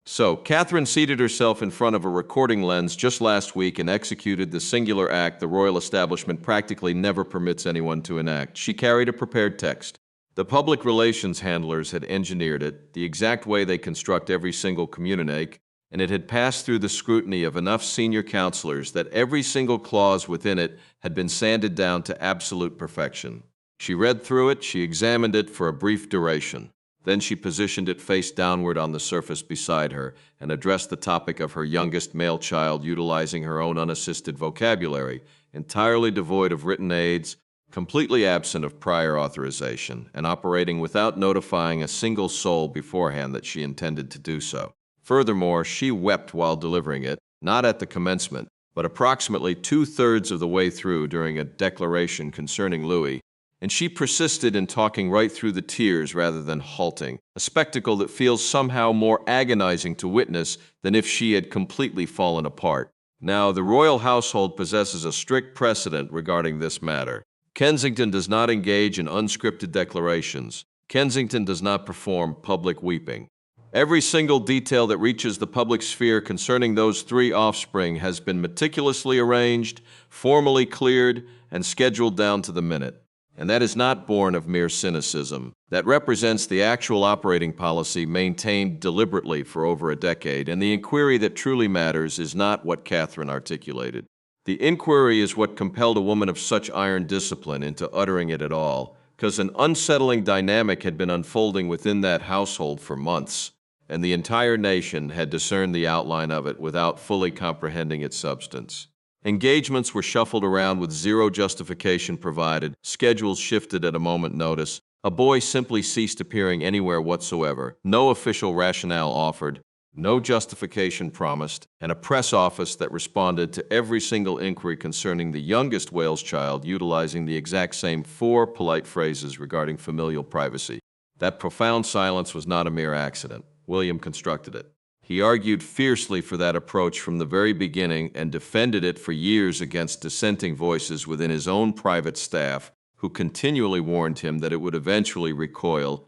So, Catherine seated herself in front of a recording lens just last week and executed the singular act the royal establishment practically never permits anyone to enact. She carried a prepared text. The public relations handlers had engineered it, the exact way they construct every single communique, and it had passed through the scrutiny of enough senior counselors that every single clause within it had been sanded down to absolute perfection. She read through it, she examined it for a brief duration. Then she positioned it face downward on the surface beside her and addressed the topic of her youngest male child utilizing her own unassisted vocabulary, entirely devoid of written aids, completely absent of prior authorization, and operating without notifying a single soul beforehand that she intended to do so. Furthermore, she wept while delivering it, not at the commencement, but approximately two-thirds of the way through during a declaration concerning Louis, and she persisted in talking right through the tears rather than halting, a spectacle that feels somehow more agonizing to witness than if she had completely fallen apart. Now, the royal household possesses a strict precedent regarding this matter. Kensington does not engage in unscripted declarations. Kensington does not perform public weeping. Every single detail that reaches the public sphere concerning those three offspring has been meticulously arranged, formally cleared, and scheduled down to the minute. And that is not born of mere cynicism. That represents the actual operating policy maintained deliberately for over a decade, and the inquiry that truly matters is not what Catherine articulated. The inquiry is what compelled a woman of such iron discipline into uttering it at all, because an unsettling dynamic had been unfolding within that household for months, and the entire nation had discerned the outline of it without fully comprehending its substance. Engagements were shuffled around with zero justification provided, schedules shifted at a moment's notice, a boy simply ceased appearing anywhere whatsoever, no official rationale offered, no justification promised, and a press office that responded to every single inquiry concerning the youngest Wales child utilizing the exact same 4 polite phrases regarding familial privacy. That profound silence was not a mere accident. William constructed it. He argued fiercely for that approach from the very beginning and defended it for years against dissenting voices within his own private staff, who continually warned him that it would eventually recoil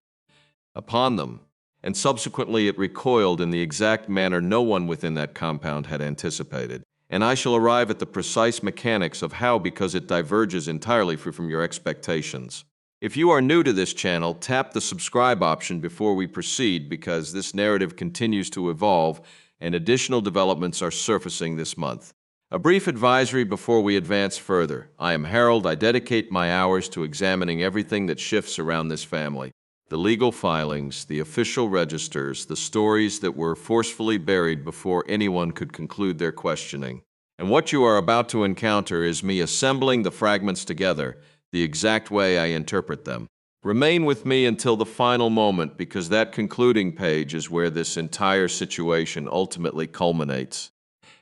upon them. And subsequently it recoiled in the exact manner no one within that compound had anticipated. And I shall arrive at the precise mechanics of how, because it diverges entirely from your expectations. If you are new to this channel, tap the subscribe option before we proceed, because this narrative continues to evolve and additional developments are surfacing this month. A brief advisory before we advance further. I am Harold. I dedicate my hours to examining everything that shifts around this family. The legal filings, the official registers, the stories that were forcefully buried before anyone could conclude their questioning. And what you are about to encounter is me assembling the fragments together the exact way I interpret them. Remain with me until the final moment, because that concluding page is where this entire situation ultimately culminates.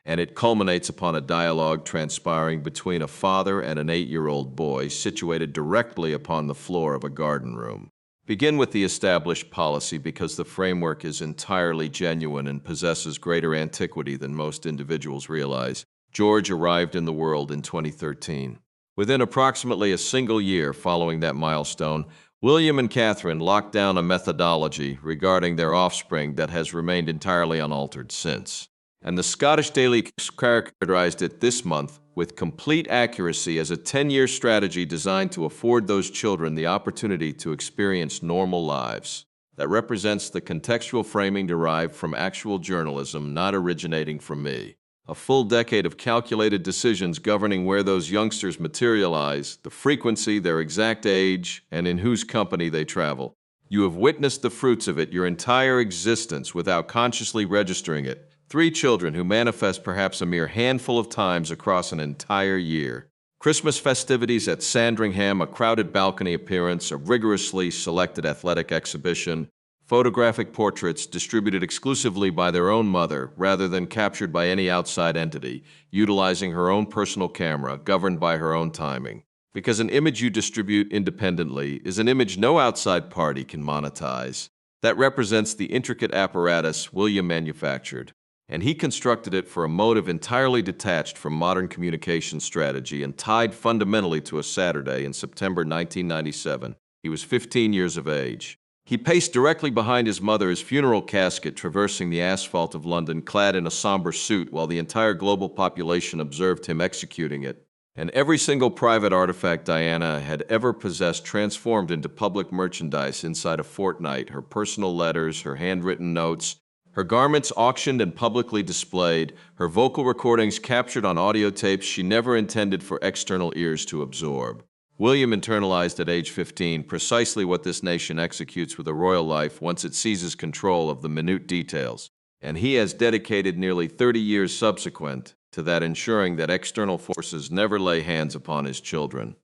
And it culminates upon a dialogue transpiring between a father and an 8-year-old boy situated directly upon the floor of a garden room. Begin with the established policy, because the framework is entirely genuine and possesses greater antiquity than most individuals realize. George arrived in the world in 2013. Within approximately a single year following that milestone, William and Catherine locked down a methodology regarding their offspring that has remained entirely unaltered since. And the Scottish Daily characterized it this month with complete accuracy as a 10-year strategy designed to afford those children the opportunity to experience normal lives. That represents the contextual framing derived from actual journalism, not originating from me. A full decade of calculated decisions governing where those youngsters materialize, the frequency, their exact age, and in whose company they travel. You have witnessed the fruits of it your entire existence without consciously registering it. 3 children who manifest perhaps a mere handful of times across an entire year. Christmas festivities at Sandringham, a crowded balcony appearance, a rigorously selected athletic exhibition, photographic portraits distributed exclusively by their own mother rather than captured by any outside entity, utilizing her own personal camera, governed by her own timing. Because an image you distribute independently is an image no outside party can monetize. That represents the intricate apparatus William manufactured, and he constructed it for a motive entirely detached from modern communication strategy and tied fundamentally to a Saturday in September 1997. He was 15 years of age. He paced directly behind his mother's funeral casket, traversing the asphalt of London, clad in a somber suit, while the entire global population observed him executing it. And every single private artifact Diana had ever possessed transformed into public merchandise inside a fortnight, her personal letters, her handwritten notes, her garments auctioned and publicly displayed, her vocal recordings captured on audio tapes she never intended for external ears to absorb. William internalized at age 15 precisely what this nation executes with a royal life once it seizes control of the minute details, and he has dedicated nearly 30 years subsequent to that, ensuring that external forces never lay hands upon his children.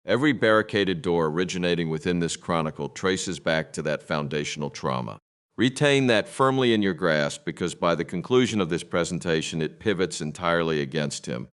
Every barricaded door originating within this chronicle traces back to that foundational trauma. Retain that firmly in your grasp, because by the conclusion of this presentation, it pivots entirely against him.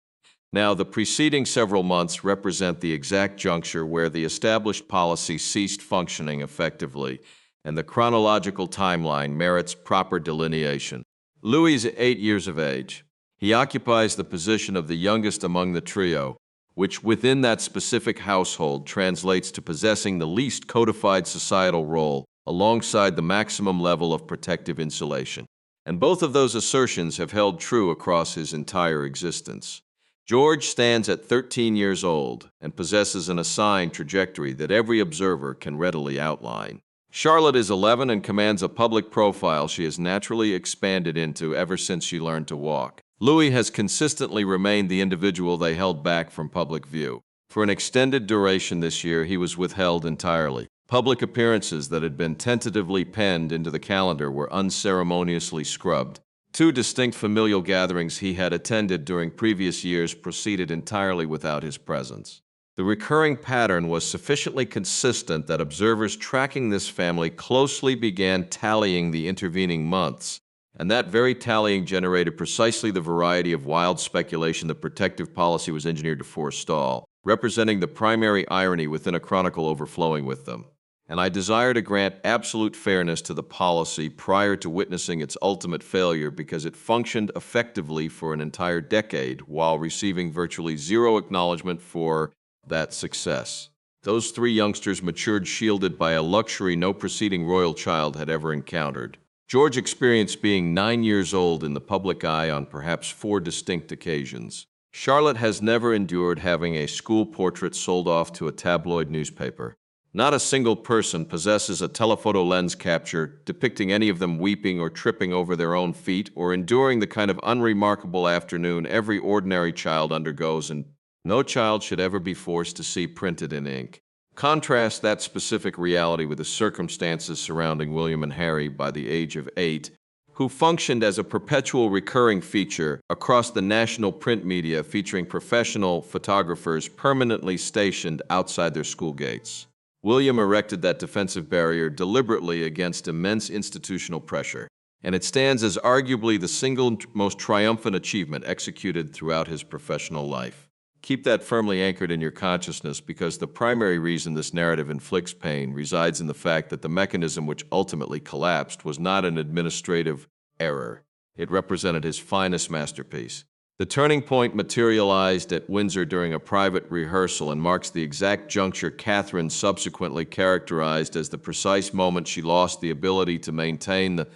Now, the preceding several months represent the exact juncture where the established policy ceased functioning effectively, and the chronological timeline merits proper delineation. Louis is 8 years of age. He occupies the position of the youngest among the trio, which within that specific household translates to possessing the least codified societal role alongside the maximum level of protective insulation. And both of those assertions have held true across his entire existence. George stands at 13 years old and possesses an assigned trajectory that every observer can readily outline. Charlotte is 11 and commands a public profile she has naturally expanded into ever since she learned to walk. Louis has consistently remained the individual they held back from public view. For an extended duration this year, he was withheld entirely. Public appearances that had been tentatively penned into the calendar were unceremoniously scrubbed. 2 distinct familial gatherings he had attended during previous years proceeded entirely without his presence. The recurring pattern was sufficiently consistent that observers tracking this family closely began tallying the intervening months, and that very tallying generated precisely the variety of wild speculation the protective policy was engineered to forestall, representing the primary irony within a chronicle overflowing with them. And I desire to grant absolute fairness to the policy prior to witnessing its ultimate failure, because it functioned effectively for an entire decade while receiving virtually zero acknowledgement for that success. Those 3 youngsters matured shielded by a luxury no preceding royal child had ever encountered. George experienced being 9 years old in the public eye on perhaps 4 distinct occasions. Charlotte has never endured having a school portrait sold off to a tabloid newspaper. Not a single person possesses a telephoto lens capture depicting any of them weeping or tripping over their own feet or enduring the kind of unremarkable afternoon every ordinary child undergoes, and no child should ever be forced to see printed in ink. Contrast that specific reality with the circumstances surrounding William and Harry by the age of 8, who functioned as a perpetual recurring feature across the national print media, featuring professional photographers permanently stationed outside their school gates. William erected that defensive barrier deliberately against immense institutional pressure, and it stands as arguably the single most triumphant achievement executed throughout his professional life. Keep that firmly anchored in your consciousness, because the primary reason this narrative inflicts pain resides in the fact that the mechanism which ultimately collapsed was not an administrative error. It represented his finest masterpiece. The turning point materialized at Windsor during a private rehearsal and marks the exact juncture Catherine subsequently characterized as the precise moment she lost the ability to maintain the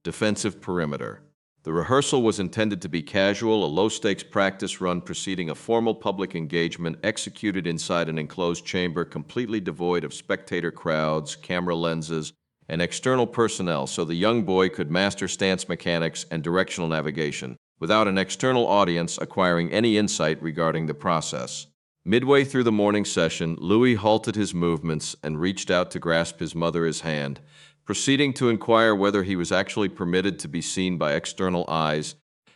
defensive perimeter. The rehearsal was intended to be casual, a low-stakes practice run preceding a formal public engagement executed inside an enclosed chamber completely devoid of spectator crowds, camera lenses, and external personnel, so the young boy could master stance mechanics and directional navigation without an external audience acquiring any insight regarding the process. Midway through the morning session, Louis halted his movements and reached out to grasp his mother's hand, proceeding to inquire whether he was actually permitted to be seen by external eyes,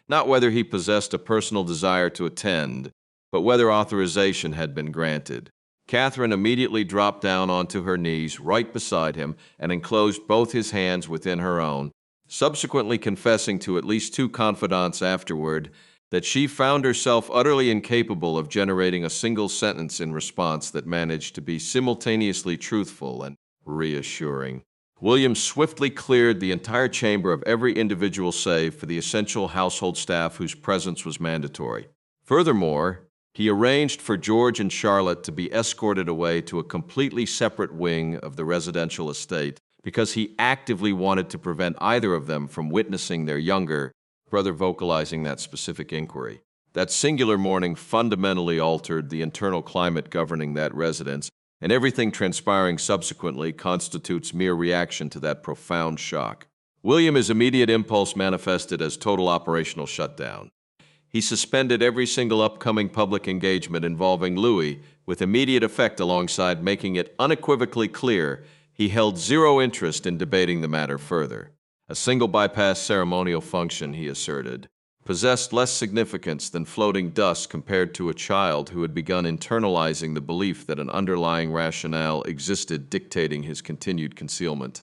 not whether he possessed a personal desire to attend, but whether authorization had been granted. Catherine immediately dropped down onto her knees right beside him and enclosed both his hands within her own, subsequently confessing to at least 2 confidants afterward that she found herself utterly incapable of generating a single sentence in response that managed to be simultaneously truthful and reassuring. William swiftly cleared the entire chamber of every individual save for the essential household staff whose presence was mandatory. Furthermore, he arranged for George and Charlotte to be escorted away to a completely separate wing of the residential estate, because he actively wanted to prevent either of them from witnessing their younger brother vocalizing that specific inquiry. That singular morning fundamentally altered the internal climate governing that residence, and everything transpiring subsequently constitutes mere reaction to that profound shock. William's immediate impulse manifested as total operational shutdown. He suspended every single upcoming public engagement involving Louis, with immediate effect, alongside making it unequivocally clear he held zero interest in debating the matter further. A single bypass ceremonial function, he asserted, possessed less significance than floating dust compared to a child who had begun internalizing the belief that an underlying rationale existed dictating his continued concealment.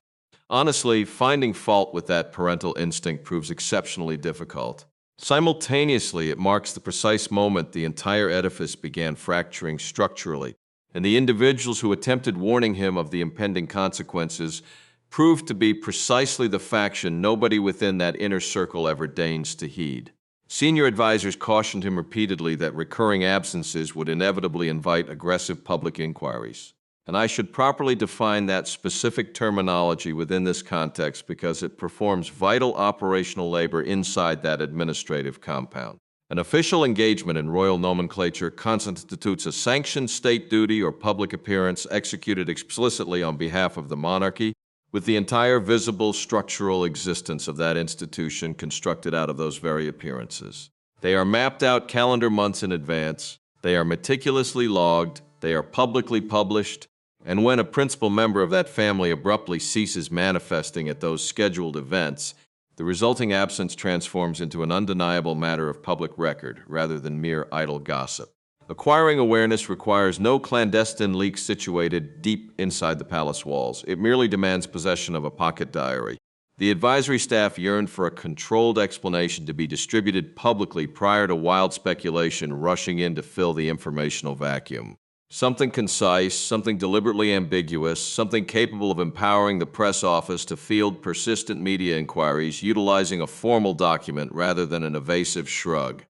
Honestly, finding fault with that parental instinct proves exceptionally difficult. Simultaneously, it marks the precise moment the entire edifice began fracturing structurally, and the individuals who attempted warning him of the impending consequences proved to be precisely the faction nobody within that inner circle ever deigns to heed. Senior advisors cautioned him repeatedly that recurring absences would inevitably invite aggressive public inquiries. And I should properly define that specific terminology within this context because it performs vital operational labor inside that administrative compound. An official engagement in royal nomenclature constitutes a sanctioned state duty or public appearance executed explicitly on behalf of the monarchy, with the entire visible structural existence of that institution constructed out of those very appearances. They are mapped out calendar months in advance, they are meticulously logged, they are publicly published, and when a principal member of that family abruptly ceases manifesting at those scheduled events, the resulting absence transforms into an undeniable matter of public record rather than mere idle gossip. Acquiring awareness requires no clandestine leak situated deep inside the palace walls. It merely demands possession of a pocket diary. The advisory staff yearned for a controlled explanation to be distributed publicly prior to wild speculation rushing in to fill the informational vacuum. Something concise, something deliberately ambiguous, something capable of empowering the press office to field persistent media inquiries utilizing a formal document rather than an evasive shrug.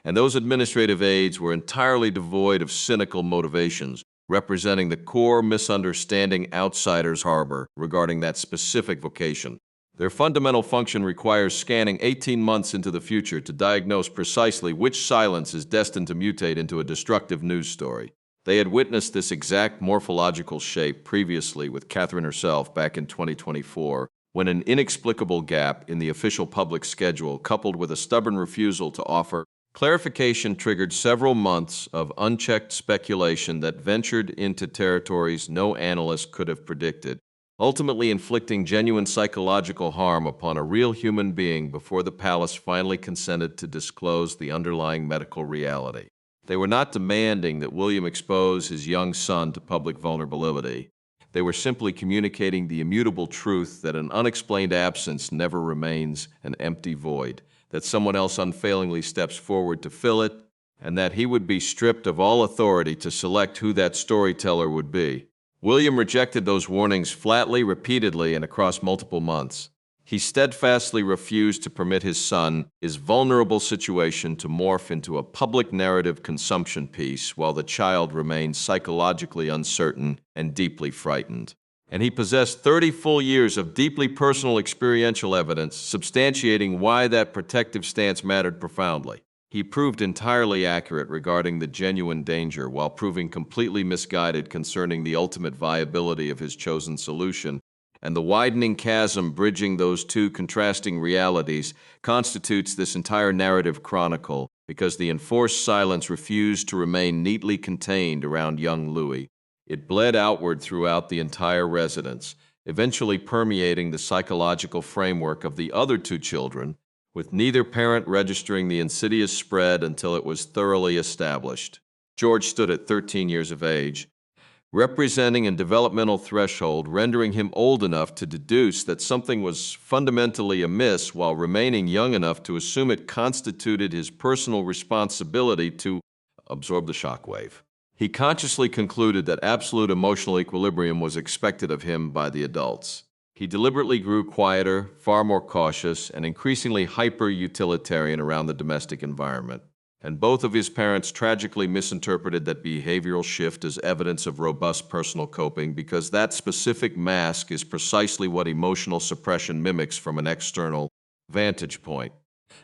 And those administrative aides were entirely devoid of cynical motivations, representing the core misunderstanding outsiders harbor regarding that specific vocation. Their fundamental function requires scanning 18 months into the future to diagnose precisely which silence is destined to mutate into a destructive news story. They had witnessed this exact morphological shape previously with Catherine herself back in 2024, when an inexplicable gap in the official public schedule, coupled with a stubborn refusal to offer clarification, triggered several months of unchecked speculation that ventured into territories no analyst could have predicted, ultimately inflicting genuine psychological harm upon a real human being before the palace finally consented to disclose the underlying medical reality. They were not demanding that William expose his young son to public vulnerability. They were simply communicating the immutable truth that an unexplained absence never remains an empty void, that someone else unfailingly steps forward to fill it, and that he would be stripped of all authority to select who that storyteller would be. William rejected those warnings flatly, repeatedly, and across multiple months. He steadfastly refused to permit his son, his vulnerable situation, to morph into a public narrative consumption piece while the child remained psychologically uncertain and deeply frightened. And he possessed 30 full years of deeply personal experiential evidence substantiating why that protective stance mattered profoundly. He proved entirely accurate regarding the genuine danger while proving completely misguided concerning the ultimate viability of his chosen solution, and the widening chasm bridging those two contrasting realities constitutes this entire narrative chronicle because the enforced silence refused to remain neatly contained around young Louis. It bled outward throughout the entire residence, eventually permeating the psychological framework of the other two children, with neither parent registering the insidious spread until it was thoroughly established. George stood at 13 years of age, representing a developmental threshold, rendering him old enough to deduce that something was fundamentally amiss while remaining young enough to assume it constituted his personal responsibility to absorb the shockwave. He consciously concluded that absolute emotional equilibrium was expected of him by the adults. He deliberately grew quieter, far more cautious, and increasingly hyper-utilitarian around the domestic environment. and both of his parents tragically misinterpreted that behavioral shift as evidence of robust personal coping because that specific mask is precisely what emotional suppression mimics from an external vantage point.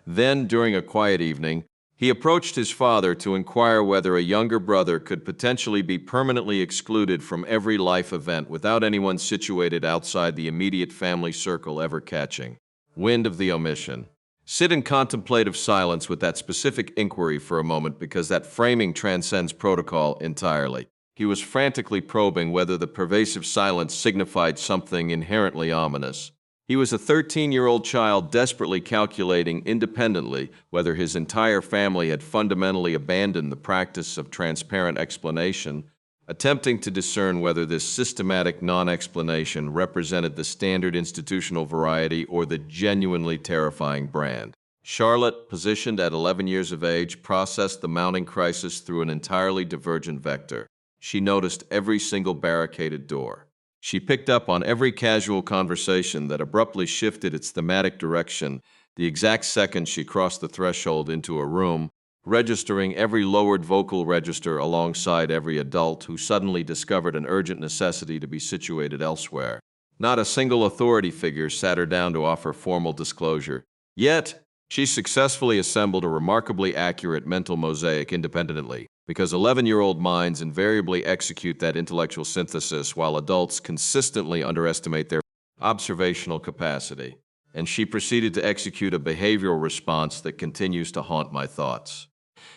Then, during a quiet evening, he approached his father to inquire whether a younger brother could potentially be permanently excluded from every life event without anyone situated outside the immediate family circle ever catching wind of the omission. Sit in contemplative silence with that specific inquiry for a moment because that framing transcends protocol entirely. He was frantically probing whether the pervasive silence signified something inherently ominous. He was a 13-year-old child desperately calculating independently whether his entire family had fundamentally abandoned the practice of transparent explanation, attempting to discern whether this systematic non-explanation represented the standard institutional variety or the genuinely terrifying brand. Charlotte, positioned at 11 years of age, processed the mounting crisis through an entirely divergent vector. She noticed every single barricaded door. She picked up on every casual conversation that abruptly shifted its thematic direction the exact second she crossed the threshold into a room, registering every lowered vocal register alongside every adult who suddenly discovered an urgent necessity to be situated elsewhere. Not a single authority figure sat her down to offer formal disclosure. Yet, she successfully assembled a remarkably accurate mental mosaic independently, because 11-year-old minds invariably execute that intellectual synthesis while adults consistently underestimate their observational capacity. And she proceeded to execute a behavioral response that continues to haunt my thoughts.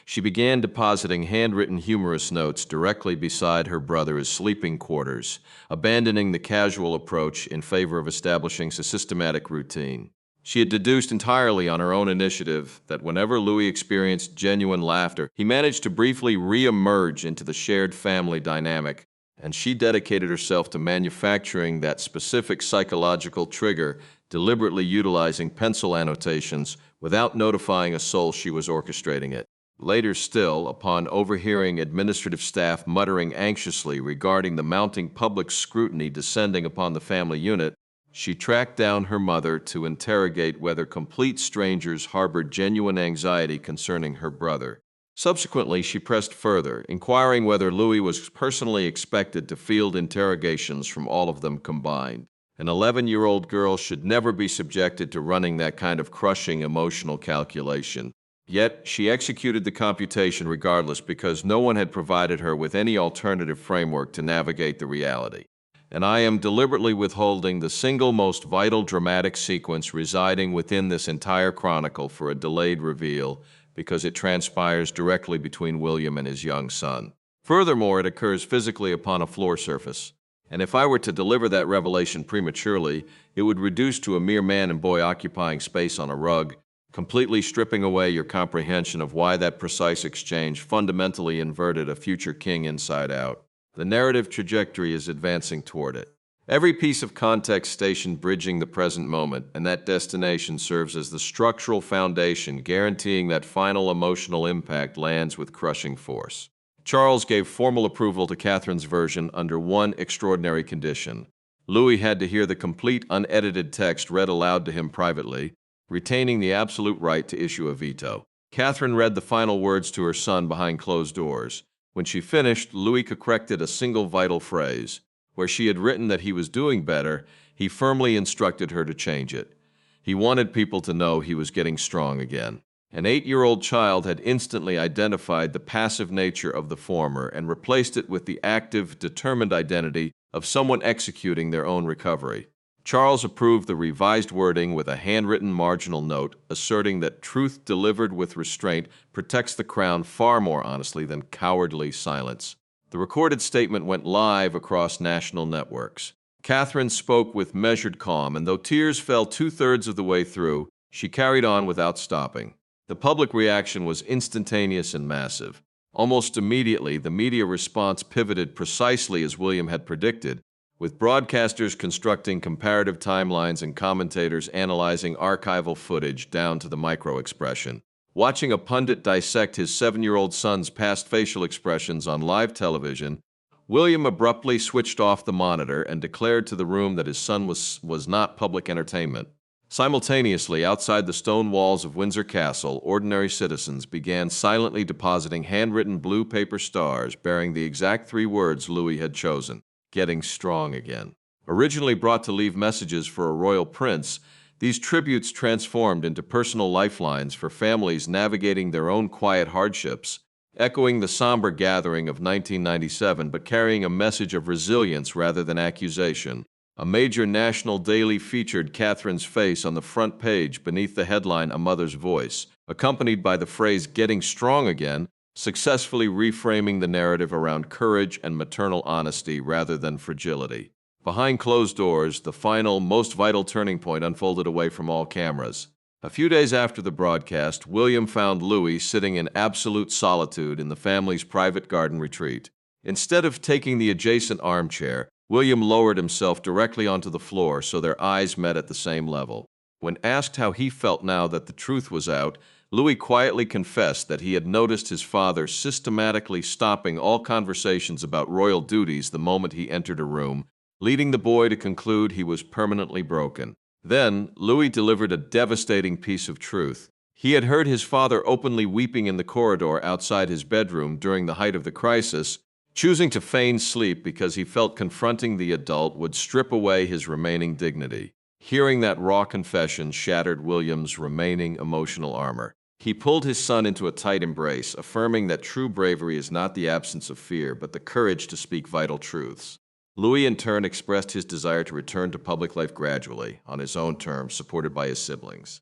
She began depositing handwritten humorous notes directly beside her brother's sleeping quarters, abandoning the casual approach in favor of establishing a systematic routine. She had deduced entirely on her own initiative that whenever Louis experienced genuine laughter, he managed to briefly re-emerge into the shared family dynamic, and she dedicated herself to manufacturing that specific psychological trigger, deliberately utilizing pencil annotations without notifying a soul she was orchestrating it. Later still, upon overhearing administrative staff muttering anxiously regarding the mounting public scrutiny descending upon the family unit, she tracked down her mother to interrogate whether complete strangers harbored genuine anxiety concerning her brother. Subsequently, she pressed further, inquiring whether Louis was personally expected to field interrogations from all of them combined. An 11-year-old girl should never be subjected to running that kind of crushing emotional calculation. Yet, she executed the computation regardless because no one had provided her with any alternative framework to navigate the reality. And I am deliberately withholding the single most vital dramatic sequence residing within this entire chronicle for a delayed reveal because it transpires directly between William and his young son. Furthermore, it occurs physically upon a floor surface. And if I were to deliver that revelation prematurely, it would reduce to a mere man and boy occupying space on a rug, completely stripping away your comprehension of why that precise exchange fundamentally inverted a future king inside out. The narrative trajectory is advancing toward it. Every piece of context station bridging the present moment, and that destination serves as the structural foundation guaranteeing that final emotional impact lands with crushing force. Charles gave formal approval to Catherine's version under one extraordinary condition. Louis had to hear the complete unedited text read aloud to him privately, retaining the absolute right to issue a veto. Catherine read the final words to her son behind closed doors. When she finished, Louis corrected a single vital phrase. Where she had written that he was doing better, he firmly instructed her to change it. He wanted people to know he was getting strong again. An 8-year-old child had instantly identified the passive nature of the former and replaced it with the active, determined identity of someone executing their own recovery. Charles approved the revised wording with a handwritten marginal note asserting that truth delivered with restraint protects the crown far more honestly than cowardly silence. The recorded statement went live across national networks. Catherine spoke with measured calm, and though tears fell 2/3 of the way through, she carried on without stopping. The public reaction was instantaneous and massive. Almost immediately, the media response pivoted precisely as William had predicted, with broadcasters constructing comparative timelines and commentators analyzing archival footage down to the micro-expression. Watching a pundit dissect his 7-year-old son's past facial expressions on live television, William abruptly switched off the monitor and declared to the room that his son was not public entertainment. Simultaneously, outside the stone walls of Windsor Castle, ordinary citizens began silently depositing handwritten blue paper stars bearing the exact 3 words Louis had chosen: getting strong again. Originally brought to leave messages for a royal prince, these tributes transformed into personal lifelines for families navigating their own quiet hardships, echoing the somber gathering of 1997 but carrying a message of resilience rather than accusation. A major national daily featured Catherine's face on the front page beneath the headline "A Mother's Voice," accompanied by the phrase "getting strong again," successfully reframing the narrative around courage and maternal honesty rather than fragility. Behind closed doors, the final, most vital turning point unfolded away from all cameras. A few days after the broadcast, William found Louis sitting in absolute solitude in the family's private garden retreat. Instead of taking the adjacent armchair, William lowered himself directly onto the floor so their eyes met at the same level. When asked how he felt now that the truth was out, Louis quietly confessed that he had noticed his father systematically stopping all conversations about royal duties the moment he entered a room, leading the boy to conclude he was permanently broken. Then, Louis delivered a devastating piece of truth. He had heard his father openly weeping in the corridor outside his bedroom during the height of the crisis, choosing to feign sleep because he felt confronting the adult would strip away his remaining dignity. Hearing that raw confession shattered William's remaining emotional armor. He pulled his son into a tight embrace, affirming that true bravery is not the absence of fear, but the courage to speak vital truths. Louis, in turn, expressed his desire to return to public life gradually, on his own terms, supported by his siblings.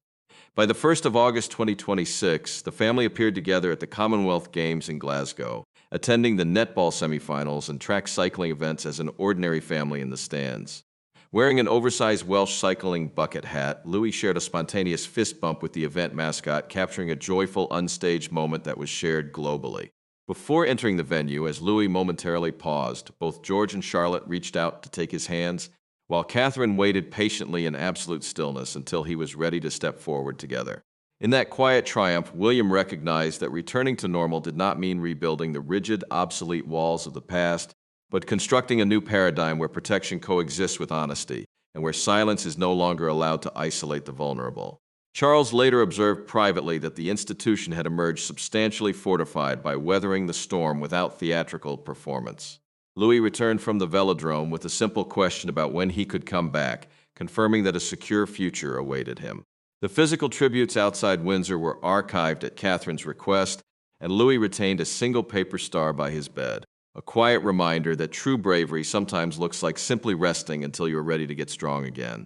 By the 1st of August 2026, the family appeared together at the Commonwealth Games in Glasgow, attending the netball semifinals and track cycling events as an ordinary family in the stands. Wearing an oversized Welsh cycling bucket hat, Louis shared a spontaneous fist bump with the event mascot, capturing a joyful, unstaged moment that was shared globally. Before entering the venue, as Louis momentarily paused, both George and Charlotte reached out to take his hands, while Catherine waited patiently in absolute stillness until he was ready to step forward together. In that quiet triumph, William recognized that returning to normal did not mean rebuilding the rigid, obsolete walls of the past, but constructing a new paradigm where protection coexists with honesty, and where silence is no longer allowed to isolate the vulnerable. Charles later observed privately that the institution had emerged substantially fortified by weathering the storm without theatrical performance. Louis returned from the velodrome with a simple question about when he could come back, confirming that a secure future awaited him. The physical tributes outside Windsor were archived at Catherine's request, and Louis retained a single paper star by his bed, a quiet reminder that true bravery sometimes looks like simply resting until you're ready to get strong again.